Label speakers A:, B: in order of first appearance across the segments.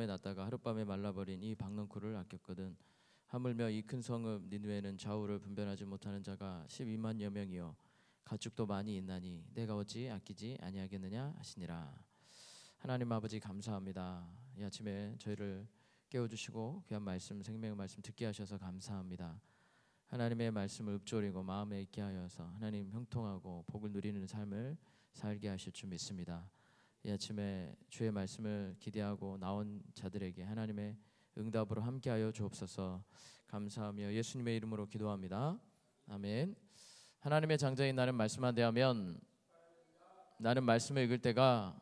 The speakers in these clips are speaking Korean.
A: 났다가 하룻밤에 말라버린 이 박넝쿨을 아꼈거든. 하물며 이 큰 성읍 니느웨는 좌우를 분별하지 못하는 자가 12만여 명이요 가축도 많이 있나니 내가 어찌 아끼지 아니하겠느냐 하시니라. 하나님 아버지 감사합니다. 이 아침에 저희를 깨워주시고 귀한 말씀, 생명의 말씀 듣게 하셔서 감사합니다. 하나님의 말씀을 읊조리고 마음에 있게 하여서 하나님 형통하고 복을 누리는 삶을 살게 하실 줄 믿습니다. 이 아침에 주의 말씀을 기대하고 나온 자들에게 하나님의 응답으로 함께하여 주옵소서. 감사하며 예수님의 이름으로 기도합니다. 아멘. 하나님의 장자인 나는 말씀만 대하면 나는 말씀을 읽을 때가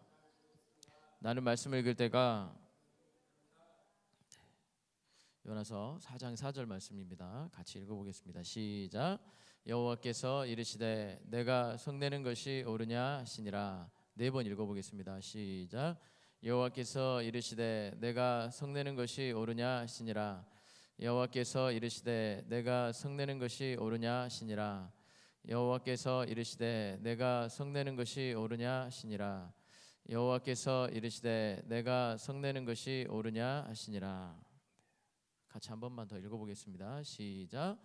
A: 요나서 4장 4절 말씀입니다. 같이 읽어보겠습니다. 시작. 여호와께서 이르시되 내가 성내는 것이 옳으냐 하시니라. 4번 읽어보겠습니다. 시작. 여호와께서 이르시되 내가 성내는 것이 옳으냐 하시니라. 여호와께서 이르시되 내가 성내는 것이 옳으냐 하시니라. 여호와께서 이르시되 내가 성내는 것이 옳으냐 하시니라. 여호와께서 이르시되 내가 성내는 것이 옳으냐 하시니라. 같이 한 번만 더 읽어보겠습니다. 시작.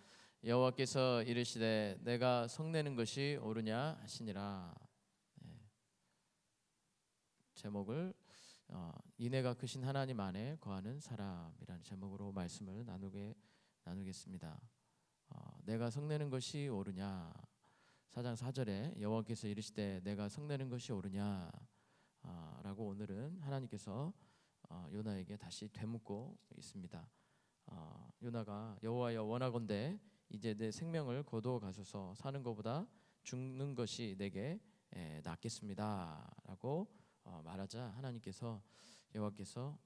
A: 여호와께서 이르시되 내가 성내는 것이 옳으냐 하시니라. 제목을 인애가 크신 하나님 안에 거하는 사람이라는 제목으로 말씀을 나누겠습니다. 내가 성내는 것이 옳으냐. 4장 4절에 여호와께서 이르시되 내가 성내는 것이 옳으냐 라고 오늘은 하나님께서 요나에게 다시 되묻고 있습니다. 요나가 여호와여 원하건대 이제 내 생명을 거두어 가소서. 사는 것보다 죽는 것이 내게 낫겠습니다 라고 말하자 하나님께서 여호와께서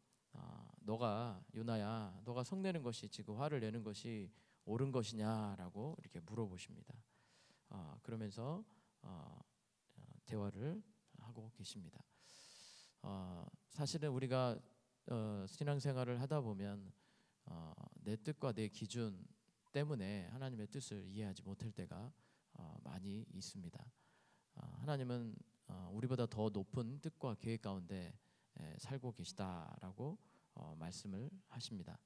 A: 너가 요나야 너가 성내는 것이 지금 화를 내는 것이 옳은 것이냐라고 이렇게 물어보십니다. 그러면서 대화를 하고 계십니다. 사실은 우리가 신앙생활을 하다 보면 내 뜻과 내 기준 때문에 하나님의 뜻을 이해하지 못할 때가 많이 있습니다. 하나님은 우리보다 더 높은 뜻과 계획 가운데 살고 계시다라고 말씀을 하십니다.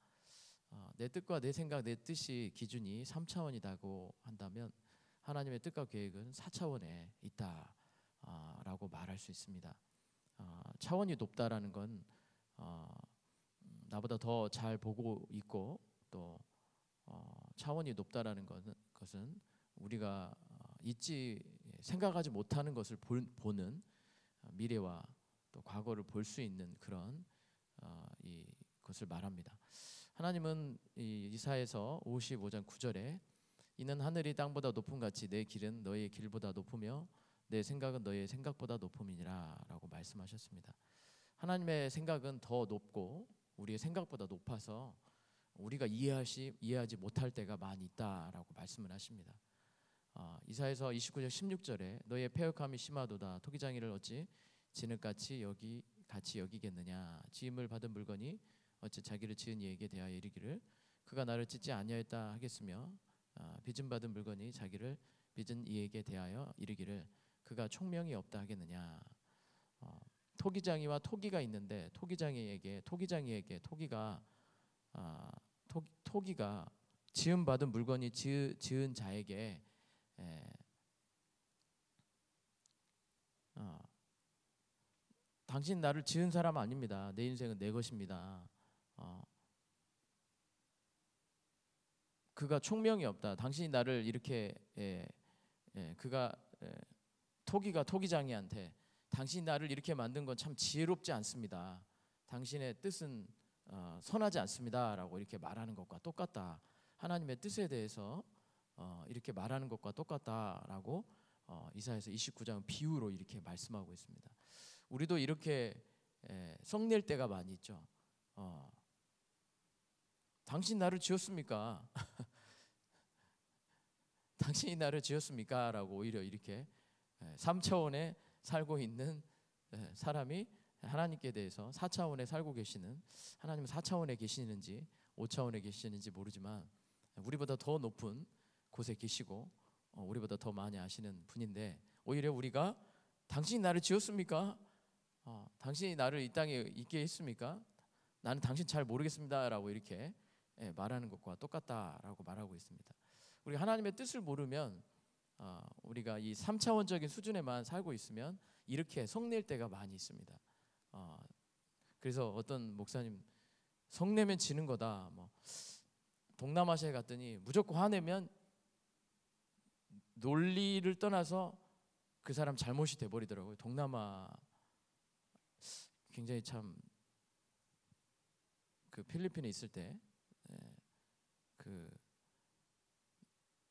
A: 내 뜻과 내 생각, 내 뜻이 기준이 3차원이라고 한다면 하나님의 뜻과 계획은 4차원에 있다라고 말할 수 있습니다. 차원이 높다라는 건 나보다 더 잘 보고 있고 또 차원이 높다라는 것은 우리가 생각하지 못하는 것을 보는 미래와 또 과거를 볼 수 있는 그런 것을 말합니다. 하나님은 이사야서 55장 9절에 이는 하늘이 땅보다 높음 같이 내 길은 너의 길보다 높으며 내 생각은 너의 생각보다 높음이니라 라고 말씀하셨습니다. 하나님의 생각은 더 높고 우리의 생각보다 높아서 우리가 이해하지 못할 때가 많이 있다라고 말씀을 하십니다. 이사야서 29장 16절에 너의 패역함이 심하도다 토기장이를 어찌 진흙같이 여기겠느냐. 지음을 받은 물건이 어찌 자기를 지은 이에게 대하여 이르기를 그가 나를 찢지 아니하였다 하겠으며 빚음 받은 물건이 자기를 빚은 이에게 대하여 이르기를 그가 총명이 없다 하겠느냐. 토기장이와 토기가 있는데 토기장이에게 토기가 지음 받은 물건이 지은 자에게 당신 나를 지은 사람 아닙니다. 내 인생은 내 것입니다. 그가 총명이 없다. 당신이 나를 이렇게 토기가 토기장이한테 당신이 나를 이렇게 만든 건 참 지혜롭지 않습니다. 당신의 뜻은 선하지 않습니다 라고 이렇게 말하는 것과 똑같다. 하나님의 뜻에 대해서 이렇게 말하는 것과 똑같다라고 이사야서 29장 비유로 이렇게 말씀하고 있습니다. 우리도 이렇게 성낼 때가 많이 있죠. 당신 나를 지었습니까? 당신이 나를 지었습니까? 라고 오히려 이렇게 3차원에 살고 있는 사람이 하나님께 대해서 4차원에 살고 계시는 하나님은 4차원에 계시는지 5차원에 계시는지 모르지만 우리보다 더 높은 곳에 계시고 우리보다 더 많이 아시는 분인데 오히려 우리가 당신이 나를 지었습니까? 당신이 나를 이 땅에 있게 했습니까? 나는 당신 잘 모르겠습니다라고 이렇게 말하는 것과 똑같다라고 말하고 있습니다. 우리 하나님의 뜻을 모르면 우리가 이 3차원적인 수준에만 살고 있으면 이렇게 성낼 때가 많이 있습니다. 그래서 어떤 목사님 성내면 지는 거다. 뭐 동남아시아에 갔더니 무조건 화내면 논리를 떠나서 그 사람 잘못이 돼 버리더라고요. 동남아 굉장히 참 그 필리핀에 있을 때 그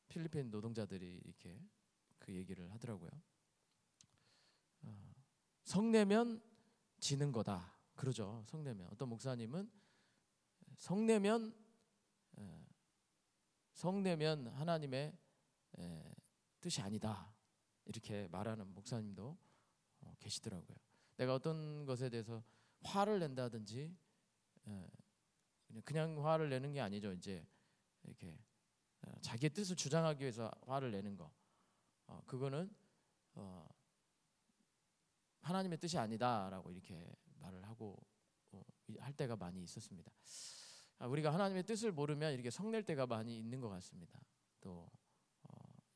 A: 필리핀 노동자들이 이렇게 그 얘기를 하더라고요. 성내면 지는 거다. 그러죠. 성내면. 어떤 목사님은 성내면 하나님의 뜻이 아니다. 이렇게 말하는 목사님도 계시더라고요. 내가 어떤 것에 대해서 화를 낸다든지 그냥 화를 내는 게 아니죠. 이제 이렇게 자기의 뜻을 주장하기 위해서 화를 내는 거, 그거는 하나님의 뜻이 아니다라고 이렇게 말을 하고 할 때가 많이 있었습니다. 우리가 하나님의 뜻을 모르면 이렇게 성낼 때가 많이 있는 것 같습니다. 또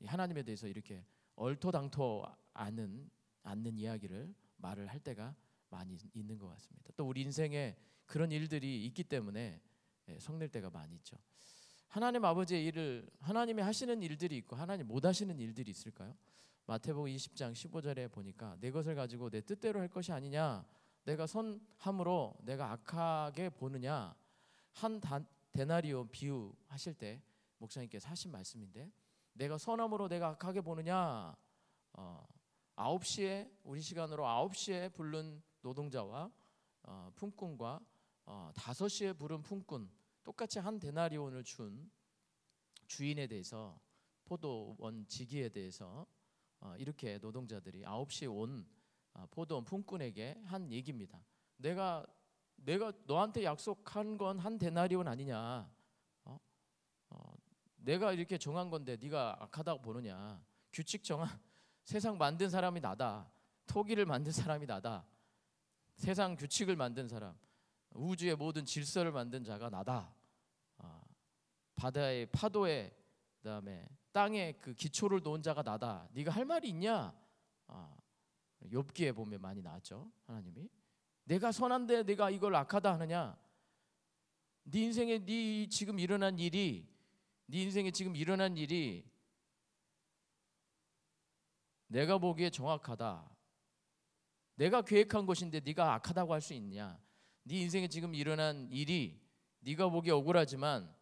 A: 하나님에 대해서 이렇게 얼토당토 않는 이야기를 말을 할 때가 많이 있는 것 같습니다. 또 우리 인생에 그런 일들이 있기 때문에 성낼 때가 많이 있죠. 하나님 아버지의 일을 하나님이 하시는 일들이 있고 하나님 못 하시는 일들이 있을까요? 마태복음 20장 15절에 보니까 내 것을 가지고 내 뜻대로 할 것이 아니냐, 내가 선함으로 내가 악하게 보느냐. 한 데나리온 비유 하실 때 목사님께서 하신 말씀인데, 내가 선함으로 내가 악하게 보느냐. 9시에 우리 시간으로 9시에 부른 노동자와 품꾼과 5시에 부른 품꾼, 똑같이 한 데나리온을 준 주인에 대해서, 포도원 지기에 대해서 이렇게 노동자들이 9시에 온 포도원 품꾼에게 한 얘기입니다. 내가 너한테 약속한 건 한 데나리온 아니냐. 내가 이렇게 정한 건데 네가 악하다고 보느냐. 규칙 정한 세상 만든 사람이 나다. 토기를 만든 사람이 나다. 세상 규칙을 만든 사람, 우주의 모든 질서를 만든 자가 나다. 바다의 파도에, 그다음에 땅에 그 기초를 놓은 자가 나다. 네가 할 말이 있냐? 욥기에 보면 많이 나왔죠. 하나님이 내가 선한데 네가 이걸 악하다 하느냐? 네 인생에 네 인생에 지금 일어난 일이 내가 보기에 정확하다. 내가 계획한 것인데 네가 악하다고 할 수 있냐? 네 인생에 지금 일어난 일이 네가 보기에 억울하지만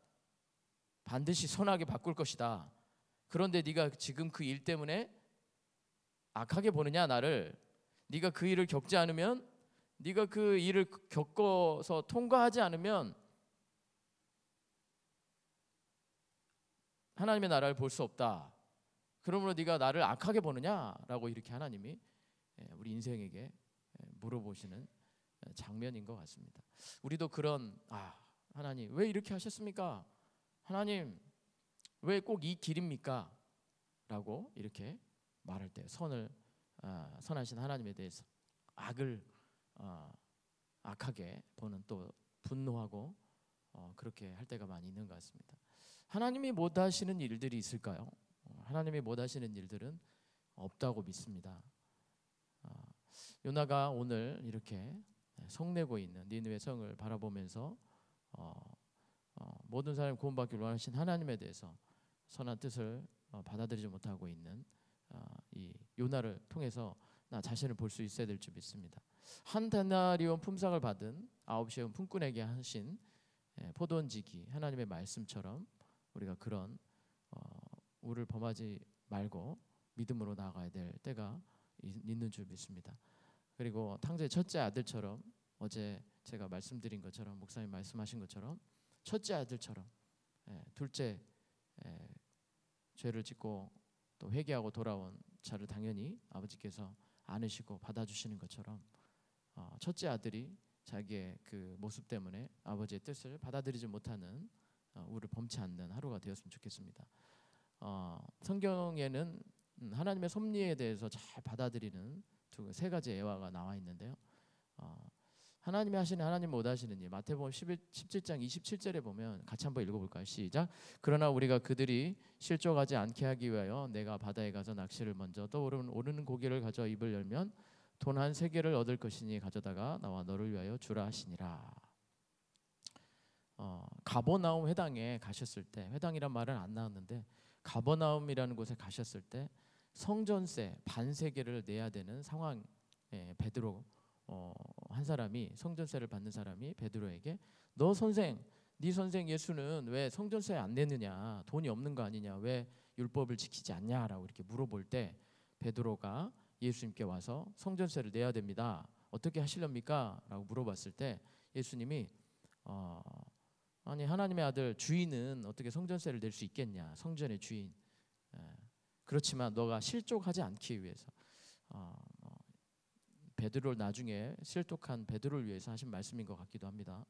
A: 반드시 선하게 바꿀 것이다. 그런데 네가 지금 그 일 때문에 악하게 보느냐 나를? 네가 그 일을 겪지 않으면, 네가 그 일을 겪어서 통과하지 않으면 하나님의 나라를 볼 수 없다. 그러므로 네가 나를 악하게 보느냐라고 이렇게 하나님이 우리 인생에게 물어보시는 장면인 것 같습니다. 우리도 그런, 하나님 왜 이렇게 하셨습니까? 하나님 왜 꼭 이 길입니까? 라고 이렇게 말할 때 선하신 하나님에 대해서 악하게 보는, 또 분노하고 그렇게 할 때가 많이 있는 것 같습니다. 하나님이 못 하시는 일들이 있을까요? 하나님이 못 하시는 일들은 없다고 믿습니다. 요나가 오늘 이렇게 성내고 있는 니느웨 성을 바라보면서 모든 사람이 구원받기를 원하신 하나님에 대해서 선한 뜻을 받아들이지 못하고 있는 이 요나를 통해서 나 자신을 볼 수 있어야 될 줄 믿습니다. 한 데나리온 품삯을 받은 9시에 온 품꾼에게 하신 포도원지기 하나님의 말씀처럼 우리가 그런 우를 범하지 말고 믿음으로 나아가야 될 때가 있는 줄 믿습니다. 그리고 탕자의 첫째 아들처럼, 어제 제가 말씀드린 것처럼, 목사님 말씀하신 것처럼 첫째 아들처럼, 둘째 죄를 짓고 또 회개하고 돌아온 자를 당연히 아버지께서 안으시고 받아주시는 것처럼 첫째 아들이 자기의 그 모습 때문에 아버지의 뜻을 받아들이지 못하는 우를 범치 않는 하루가 되었으면 좋겠습니다. 성경에는 하나님의 섭리에 대해서 잘 받아들이는 세 가지 예화가 나와 있는데요. 하나님이 하시는 하나님 못 하시는 일. 마태복음 17장 27절에 보면 같이 한번 읽어볼까요? 시작. 그러나 우리가 그들이 실족하지 않게 하기 위하여 내가 바다에 가서 낚시를 먼저 오르는 고기를 가져 입을 열면 돈 한 3개를 얻을 것이니 가져다가 나와 너를 위하여 주라 하시니라. 가버나움 회당에 가셨을 때, 회당이란 말은 안 나왔는데 가버나움이라는 곳에 가셨을 때 성전세 반세계를 내야 되는 상황에 베드로 한 사람이, 성전세를 받는 사람이 베드로에게 너 선생, 네 선생 예수는 왜 성전세 안 내느냐, 돈이 없는 거 아니냐, 왜 율법을 지키지 않냐라고 이렇게 물어볼 때 베드로가 예수님께 와서 성전세를 내야 됩니다, 어떻게 하시렵니까? 라고 물어봤을 때 예수님이 아니 하나님의 아들 주인은 어떻게 성전세를 낼 수 있겠냐, 성전의 주인. 그렇지만 너가 실족하지 않기 위해서, 베드로를 나중에 실족한 베드로를 위해서 하신 말씀인 것 같기도 합니다.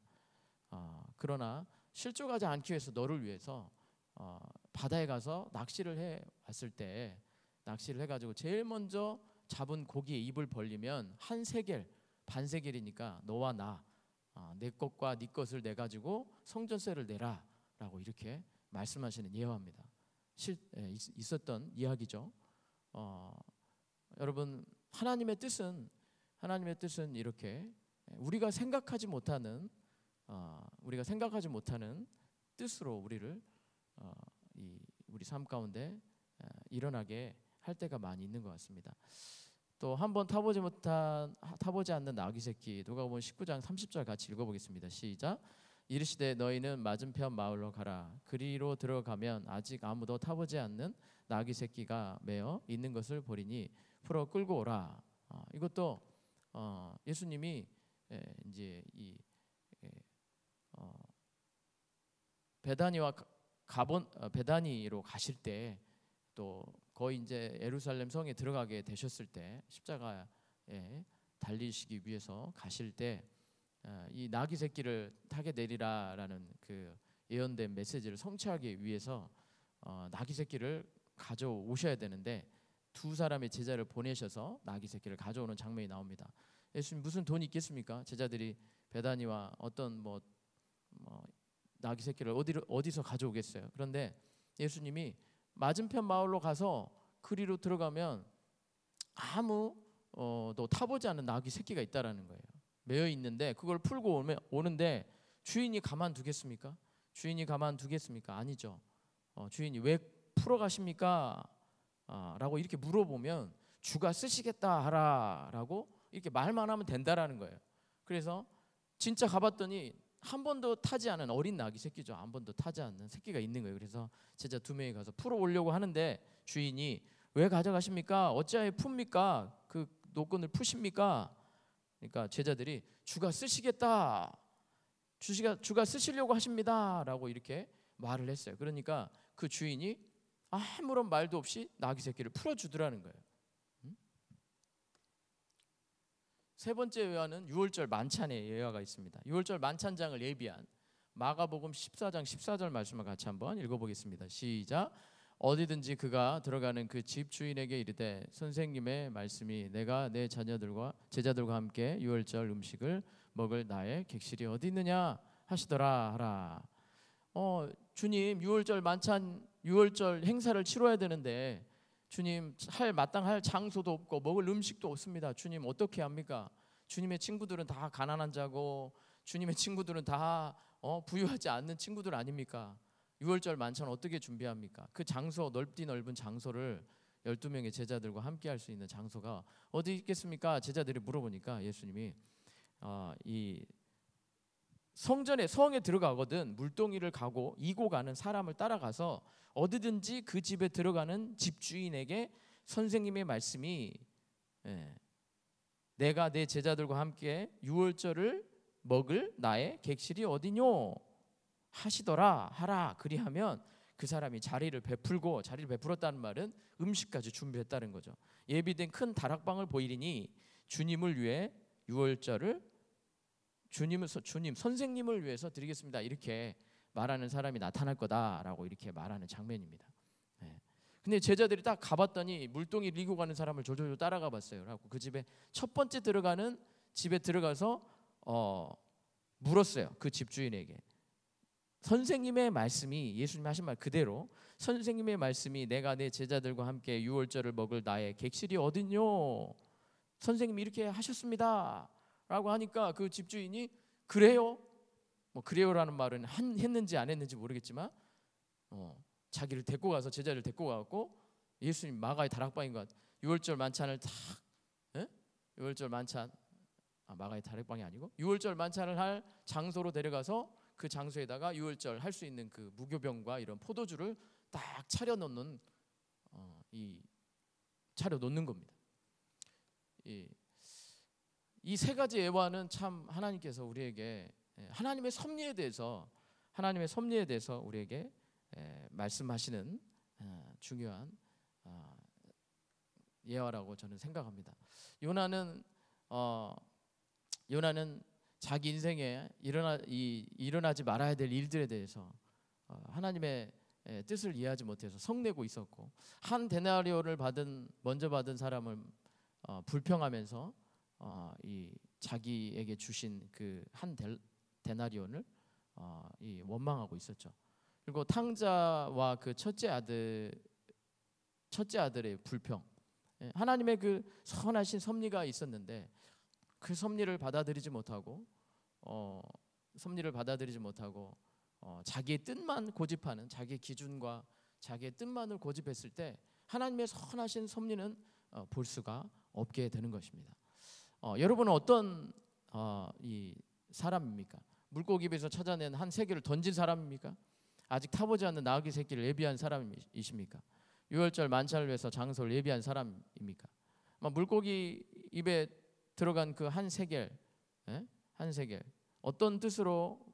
A: 그러나 실족하지 않기 위해서 너를 위해서 바다에 가서 낚시를 해 왔을 때, 낚시를 해가지고 제일 먼저 잡은 고기에 입을 벌리면 한 세겔, 반세겔이니까 너와 나, 내 것과 네 것을 내 가지고 성전세를 내라라고 이렇게 말씀하시는 예화입니다. 있었던 이야기죠. 여러분, 하나님의 뜻은 이렇게 우리가 생각하지 못하는 뜻으로 우리를 우리 삶 가운데 일어나게 할 때가 많이 있는 것 같습니다. 또 한번 타보지 않는 나귀 새끼, 누가복음 19장 30절 같이 읽어보겠습니다. 시작. 이르시되 너희는 맞은편 마을로 가라. 그리로 들어가면 아직 아무도 타보지 않는 나귀 새끼가 매어 있는 것을 보리니 풀어 끌고 오라. 이것도 예수님이 이제 이 베다니로 가실 때, 또 거의 이제 예루살렘 성에 들어가게 되셨을 때, 십자가에 달리시기 위해서 가실 때 이 나귀 새끼를 타게 되리라라는 그 예언된 메시지를 성취하기 위해서 나귀 새끼를 가져오셔야 되는데 두 사람의 제자를 보내셔서 나귀 새끼를 가져오는 장면이 나옵니다. 예수님 무슨 돈이 있겠습니까? 제자들이 베다니와 어떤 나귀 새끼를 어디서 가져오겠어요? 그런데 예수님이 맞은편 마을로 가서 그리로 들어가면 아무도 타보지 않은 나귀 새끼가 있다라는 거예요. 매여 있는데 그걸 풀고 오는데 주인이 가만두겠습니까? 아니죠. 주인이 왜 풀어 가십니까? 라고 이렇게 물어보면 주가 쓰시겠다 하라라고 이렇게 말만 하면 된다라는 거예요. 그래서 진짜 가봤더니 한 번도 타지 않은 어린 나귀 새끼죠. 한 번도 타지 않는 새끼가 있는 거예요. 그래서 제자 2명이 가서 풀어 오려고 하는데 주인이 왜 가져가십니까? 어찌하여 풉니까? 그 노끈을 푸십니까? 그러니까 제자들이 주가 쓰시겠다, 주가 쓰시려고 하십니다 라고 이렇게 말을 했어요. 그러니까 그 주인이 아무런 말도 없이 나귀 새끼를 풀어주더라는 거예요. 세 번째 예화는 유월절 만찬의 예화가 있습니다. 유월절 만찬장을 예비한 마가복음 14장 14절 말씀을 같이 한번 읽어보겠습니다. 시작. 어디든지 그가 들어가는 그 집 주인에게 이르되 선생님의 말씀이 내가 내 제자들과 함께 유월절 음식을 먹을 나의 객실이 어디 있느냐 하시더라 하라. 주님, 유월절 만찬, 유월절 행사를 치러야 되는데 주님, 마땅할 장소도 없고 먹을 음식도 없습니다. 주님, 어떻게 합니까? 주님의 친구들은 다 가난한 자고 주님의 친구들은 다 부유하지 않는 친구들 아닙니까? 유월절 만찬 어떻게 준비합니까? 그 장소, 넓은 장소를 12명의 제자들과 함께 할 수 있는 장소가 어디 있겠습니까? 제자들이 물어보니까 예수님이 이 성에 들어가거든 물동이를 이고 가는 사람을 따라가서 어디든지 그 집에 들어가는 집주인에게 선생님의 말씀이 내가 내 제자들과 함께 유월절을 먹을 나의 객실이 어디뇨 하시더라 하라. 그리하면 그 사람이 자리를 베풀었다는 말은 음식까지 준비했다는 거죠. 예비된 큰 다락방을 보이리니 주님을 위해 유월절을 주님 선생님을 위해서 드리겠습니다 이렇게 말하는 사람이 나타날 거다라고 이렇게 말하는 장면입니다. 근데 제자들이 딱 가봤더니 물동이 리고 가는 사람을 졸졸 따라가 봤어요. 그래서 그 집에 첫 번째 들어가는 집에 들어가서 물었어요. 그 집주인에게. 선생님의 말씀이, 예수님 하신 말 그대로, 선생님의 말씀이 내가 내 제자들과 함께 유월절을 먹을 나의 객실이 어딨뇨? 선생님이 이렇게 하셨습니다 라고 하니까 그 집주인이 그래요? 뭐 그래요라는 말은 했는지 안 했는지 모르겠지만 자기를 데리고 가서, 제자를 데리고 가고 예수님 마가의 다락방인 것 같아요. 유월절 만찬을 탁, 유월절 만찬, 마가의 다락방이 아니고 유월절 만찬을 할 장소로 데려가서 그 장소에다가 유월절 할 수 있는 그 무교병과 이런 포도주를 딱 차려 놓는 차려 놓는 겁니다. 이 세 가지 예화는 참 하나님께서 우리에게 하나님의 섭리에 대해서 우리에게 말씀하시는 중요한 예화라고 저는 생각합니다. 요나는 자기 인생에 일어나지 말아야 될 일들에 대해서 하나님의 뜻을 이해하지 못해서 성내고 있었고, 한 데나리온을 먼저 받은 사람을 불평하면서 이 자기에게 주신 그 한 데나리온을 원망하고 있었죠. 그리고 탕자와 그 첫째 아들의 불평, 하나님의 그 선하신 섭리가 있었는데 그 섭리를 받아들이지 못하고 자기의 뜻만 고집하는, 자기의 기준과 자기의 뜻만을 고집했을 때 하나님의 선하신 섭리는 볼 수가 없게 되는 것입니다. 여러분은 어떤 이 사람입니까? 물고기 입에서 찾아낸 한 새끼를 던진 사람입니까? 아직 타보지 않는 나귀 새끼를 예비한 사람이십니까? 유월절 만찬을 위해서 장소를 예비한 사람입니까? 물고기 입에 들어간 그 한 세겔, 어떤 뜻으로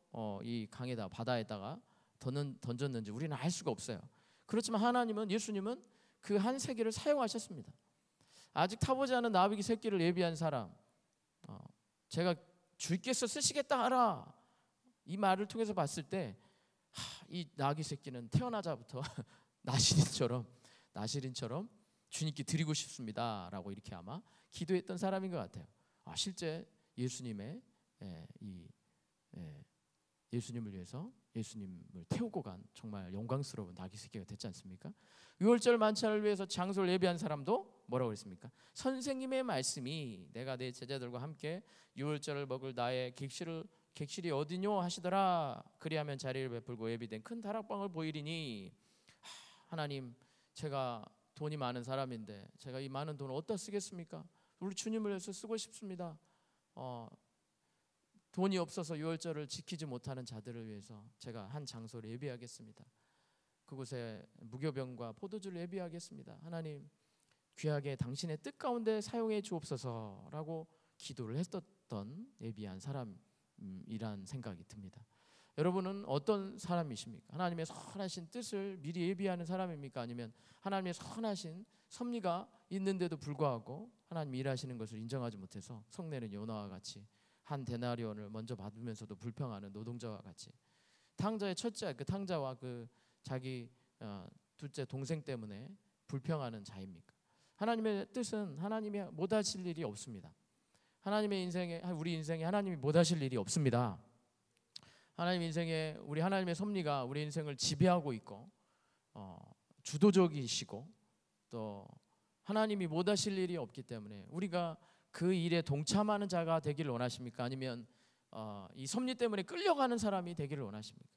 A: 이 강에다, 바다에다가 던졌는지 우리는 알 수가 없어요. 그렇지만 하나님은, 예수님은 그 한 세겔을 사용하셨습니다. 아직 타보지 않은 나귀 새끼를 예비한 사람, 제가 주께서 쓰시겠다 하라, 이 말을 통해서 봤을 때 이 나귀 새끼는 태어나자부터 나시린처럼 주님께 드리고 싶습니다라고 이렇게 아마 기도했던 사람인 것 같아요. 실제 예수님을 위해서 예수님을 태우고 간 정말 영광스러운 나귀 새끼가 됐지 않습니까? 유월절 만찬을 위해서 장소를 예비한 사람도 뭐라고 그랬습니까? 선생님의 말씀이 내가 내 제자들과 함께 유월절을 먹을 나의 객실이 어디뇨 하시더라. 그리하면 자리를 베풀고 예비된 큰 다락방을 보이리니, 하나님, 제가 돈이 많은 사람인데 제가 이 많은 돈을 어디다 쓰겠습니까? 우리 주님을 위해서 쓰고 싶습니다. 돈이 없어서 유월절을 지키지 못하는 자들을 위해서 제가 한 장소를 예비하겠습니다. 그곳에 무교병과 포도주를 예비하겠습니다. 하나님, 귀하게 당신의 뜻 가운데 사용해 주옵소서라고 기도를 했었던 예비한 사람이란 생각이 듭니다. 여러분은 어떤 사람이십니까? 하나님의 선하신 뜻을 미리 예비하는 사람입니까? 아니면 하나님의 선하신 섭리가 있는데도 불구하고 하나님 일하시는 것을 인정하지 못해서 성내는 요나와 같이 한 데나리온을 먼저 받으면서도 불평하는 노동자와 같이, 탕자의 첫째, 그 탕자와 그 자기 둘째 동생 때문에 불평하는 자입니까? 하나님의 뜻은 하나님이 못하실 일이 없습니다. 우리 인생에 하나님이 못하실 일이 없습니다. 하나님 인생에 하나님의 섭리가 우리 인생을 지배하고 있고 주도적이시고 또 하나님이 못하실 일이 없기 때문에 우리가 그 일에 동참하는 자가 되기를 원하십니까? 아니면 이 섭리 때문에 끌려가는 사람이 되기를 원하십니까?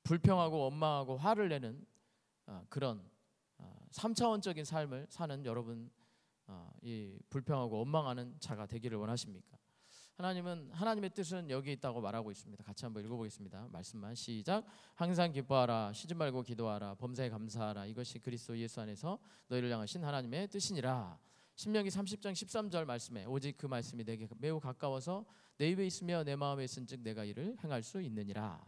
A: 불평하고 원망하고 화를 내는 그런 3차원적인 삶을 사는 여러분, 이 불평하고 원망하는 자가 되기를 원하십니까? 하나님의 뜻은 여기 있다고 말하고 있습니다. 같이 한번 읽어보겠습니다. 말씀만 시작. 항상 기뻐하라, 쉬지 말고 기도하라, 범사에 감사하라, 이것이 그리스도 예수 안에서 너희를 향하신 하나님의 뜻이니라. 신명기 30장 13절 말씀에 오직 그 말씀이 내게 매우 가까워서 내 입에 있으며 내 마음에 있은즉 내가 이를 행할 수 있느니라.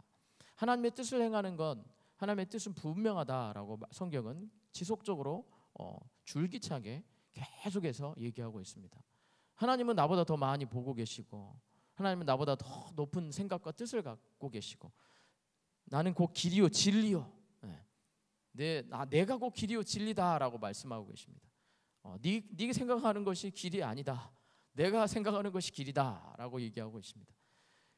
A: 하나님의 뜻을 행하는 건, 하나님의 뜻은 분명하다라고 성경은 지속적으로 줄기차게 계속해서 얘기하고 있습니다. 하나님은 나보다 더 많이 보고 계시고, 하나님은 나보다 더 높은 생각과 뜻을 갖고 계시고, 나는 곧 길이요 진리요, 내가 곧 길이요 진리다라고 말씀하고 계십니다. 네가 생각하는 것이 길이 아니다. 내가 생각하는 것이 길이다라고 얘기하고 있습니다.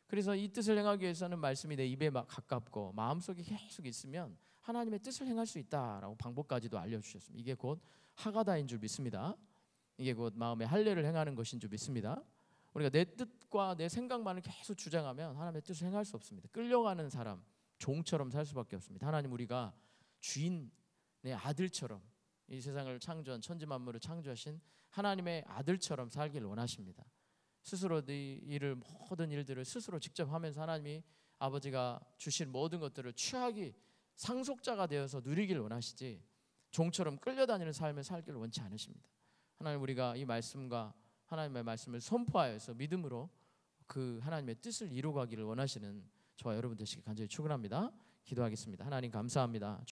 A: 그래서 이 뜻을 행하기 위해서는 말씀이 내 입에 가깝고 마음속에 계속 있으면 하나님의 뜻을 행할 수 있다라고 방법까지도 알려주셨습니다. 이게 곧 하가다인 줄 믿습니다. 이게 곧 마음의 할례를 행하는 것인 줄 믿습니다. 우리가 내 뜻과 내 생각만을 계속 주장하면 하나님의 뜻을 행할 수 없습니다. 끌려가는 사람, 종처럼 살 수밖에 없습니다. 하나님 우리가 주인의 아들처럼 이 세상을 창조한 천지 만물을 창조하신 하나님의 아들처럼 살기를 원하십니다. 스스로 네 일을 모든 일들을 스스로 직접 하면서 하나님이 아버지가 주신 모든 것들을 취하기 상속자가 되어서 누리기를 원하시지 종처럼 끌려다니는 삶을 살기를 원치 않으십니다. 하나님 우리가 이 말씀과 하나님의 말씀을 선포하여서 믿음으로 그 하나님의 뜻을 이루가기를 원하시는 저와 여러분 되시길 간절히 축원합니다. 기도하겠습니다. 하나님 감사합니다.